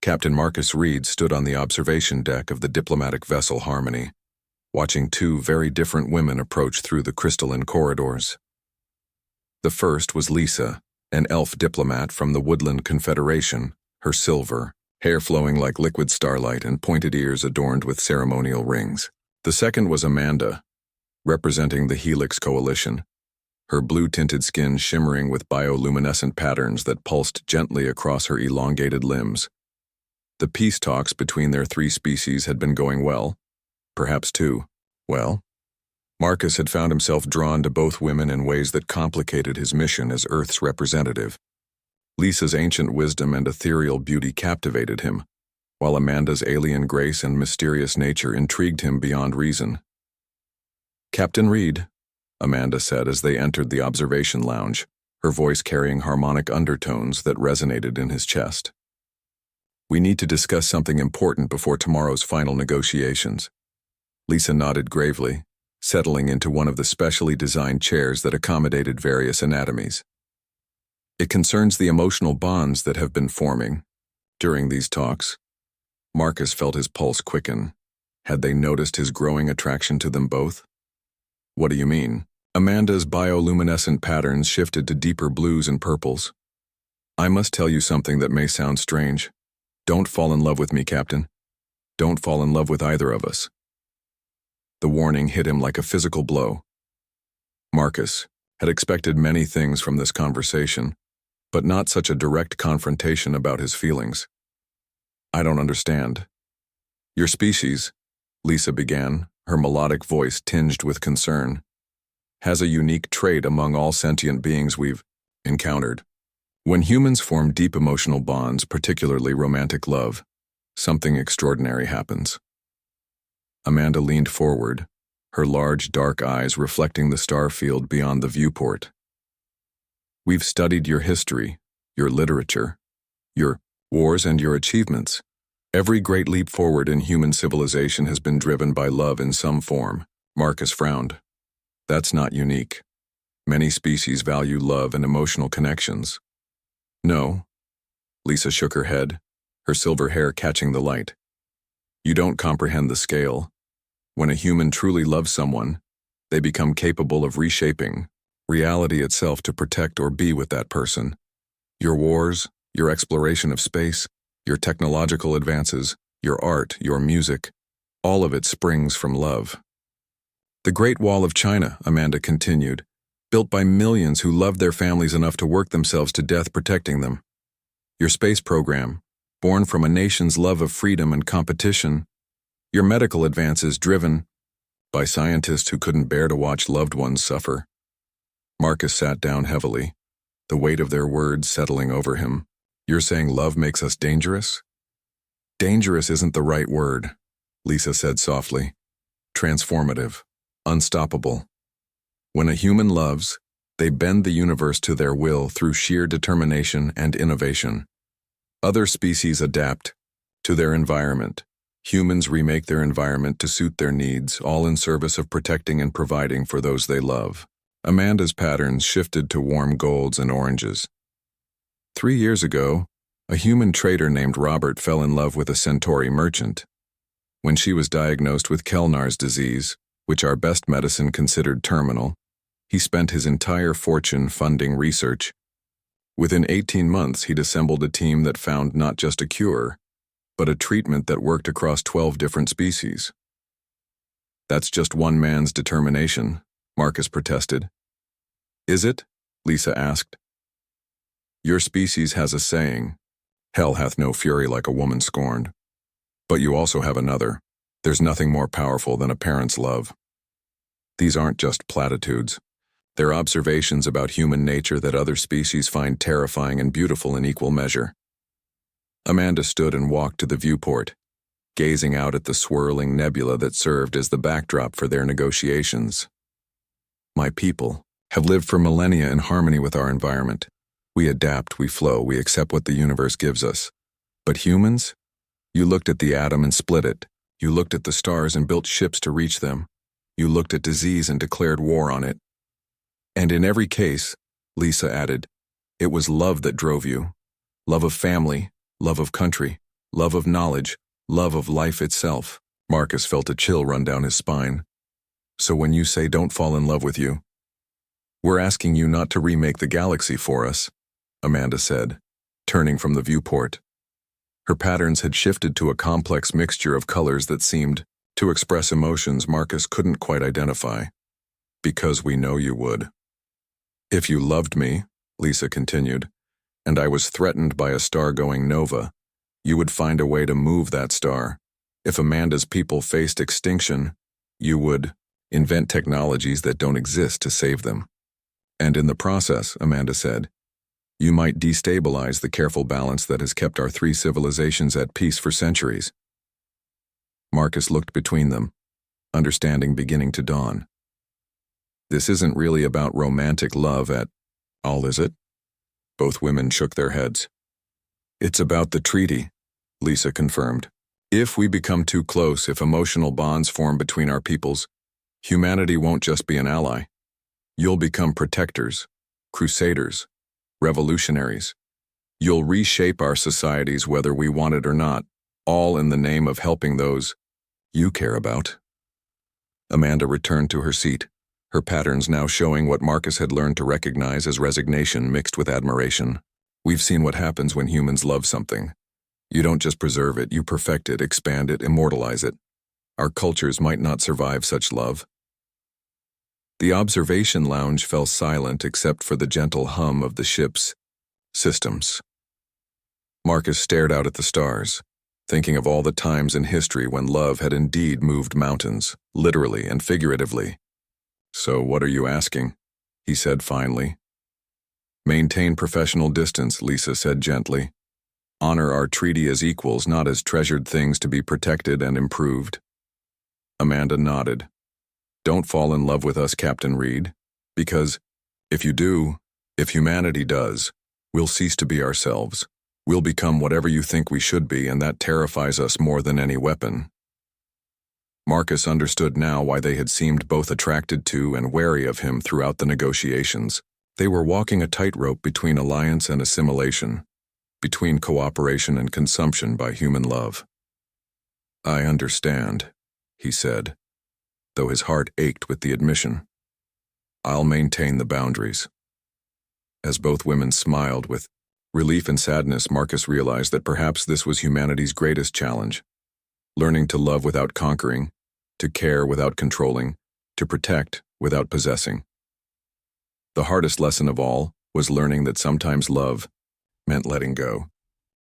Captain Marcus Reed stood on the observation deck of the diplomatic vessel Harmony, watching two very different women approach through the crystalline corridors. The first was Lisa, an elf diplomat from the Woodland Confederation, her silver, hair flowing like liquid starlight and pointed ears adorned with ceremonial rings. The second was Amanda, representing the Helix Coalition, her blue-tinted skin shimmering with bioluminescent patterns that pulsed gently across her elongated limbs. The peace talks between their three species had been going well, perhaps too well. Marcus had found himself drawn to both women in ways that complicated his mission as Earth's representative. Lisa's ancient wisdom and ethereal beauty captivated him, while Amanda's alien grace and mysterious nature intrigued him beyond reason. "Captain Reed," Amanda said as they entered the observation lounge, her voice carrying harmonic undertones that resonated in his chest. "We need to discuss something important before tomorrow's final negotiations." Lisa nodded gravely, settling into one of the specially designed chairs that accommodated various anatomies. "It concerns the emotional bonds that have been forming during these talks." Marcus felt his pulse quicken. Had they noticed his growing attraction to them both? "What do you mean?" Amanda's bioluminescent patterns shifted to deeper blues and purples. "I must tell you something that may sound strange. Don't fall in love with me, Captain. Don't fall in love with either of us." The warning hit him like a physical blow. Marcus had expected many things from this conversation, but not such a direct confrontation about his feelings. "I don't understand." "Your species," Lisa began, her melodic voice tinged with concern, "has a unique trait among all sentient beings we've encountered. When humans form deep emotional bonds, particularly romantic love, something extraordinary happens." Amanda leaned forward, her large dark eyes reflecting the star field beyond the viewport. "We've studied your history, your literature, your wars and your achievements. Every great leap forward in human civilization has been driven by love in some form." Marcus frowned. "That's not unique. Many species value love and emotional connections." "No." Lisa shook her head, her silver hair catching the light. "You don't comprehend the scale. When a human truly loves someone, they become capable of reshaping reality itself to protect or be with that person. Your wars, your exploration of space, your technological advances, your art, your music, all of it springs from love." "The Great Wall of China," Amanda continued, "built by millions who loved their families enough to work themselves to death protecting them. Your space program, born from a nation's love of freedom and competition. Your medical advances driven by scientists who couldn't bear to watch loved ones suffer." Marcus sat down heavily, the weight of their words settling over him. "You're saying love makes us dangerous?" "Dangerous isn't the right word," Lisa said softly. "Transformative, unstoppable. When a human loves, they bend the universe to their will through sheer determination and innovation. Other species adapt to their environment. Humans remake their environment to suit their needs, all in service of protecting and providing for those they love." Amanda's patterns shifted to warm golds and oranges. 3 years ago, a human trader named Robert fell in love with a Centauri merchant. When she was diagnosed with Kellner's disease, which our best medicine considered terminal, he spent his entire fortune funding research. Within 18 months, he'd assembled a team that found not just a cure, but a treatment that worked across 12 different species. "That's just one man's determination," Marcus protested. "Is it?" Lisa asked. "Your species has a saying, 'Hell hath no fury like a woman scorned.' But you also have another. There's nothing more powerful than a parent's love." These aren't just platitudes. They're observations about human nature that other species find terrifying and beautiful in equal measure. Amanda stood and walked to the viewport, gazing out at the swirling nebula that served as the backdrop for their negotiations. "My people have lived for millennia in harmony with our environment. We adapt, we flow, we accept what the universe gives us. But humans? You looked at the atom and split it. You looked at the stars and built ships to reach them. You looked at disease and declared war on it. And in every case," Lisa added, "it was love that drove you. Love of family, love of country, love of knowledge, love of life itself. Marcus felt a chill run down his spine. So when you say don't fall in love with you, we're asking you not to remake the galaxy for us, Amanda said, turning from the viewport. Her patterns had shifted to a complex mixture of colors that seemed to express emotions Marcus couldn't quite identify. Because we know you would. If you loved me, Lisa continued, and I was threatened by a star going nova, you would find a way to move that star. If Amanda's people faced extinction, you would invent technologies that don't exist to save them. And in the process, Amanda said, you might destabilize the careful balance that has kept our three civilizations at peace for centuries. Marcus looked between them, understanding beginning to dawn. This isn't really about romantic love at all, is it? Both women shook their heads. It's about the treaty, Lisa confirmed. If we become too close, if emotional bonds form between our peoples, humanity won't just be an ally. You'll become protectors, crusaders, revolutionaries. You'll reshape our societies whether we want it or not, all in the name of helping those you care about. Amanda returned to her seat, her patterns now showing what Marcus had learned to recognize as resignation mixed with admiration. We've seen what happens when humans love something. You don't just preserve it, you perfect it, expand it, immortalize it. Our cultures might not survive such love. The observation lounge fell silent except for the gentle hum of the ship's systems. Marcus stared out at the stars, thinking of all the times in history when love had indeed moved mountains, literally and figuratively. So what are you asking? He said finally. Maintain professional distance, Lisa said gently. Honor our treaty as equals, not as treasured things to be protected and improved. Amanda nodded. Don't fall in love with us, Captain Reed, because if you do, if humanity does, we'll cease to be ourselves. We'll become whatever you think we should be, and that terrifies us more than any weapon. Marcus understood now why they had seemed both attracted to and wary of him throughout the negotiations. They were walking a tightrope between alliance and assimilation, between cooperation and consumption by human love. I understand, he said, though his heart ached with the admission. I'll maintain the boundaries. As both women smiled with relief and sadness, Marcus realized that perhaps this was humanity's greatest challenge, learning to love without conquering, to care without controlling, to protect without possessing. The hardest lesson of all was learning that sometimes love meant letting go.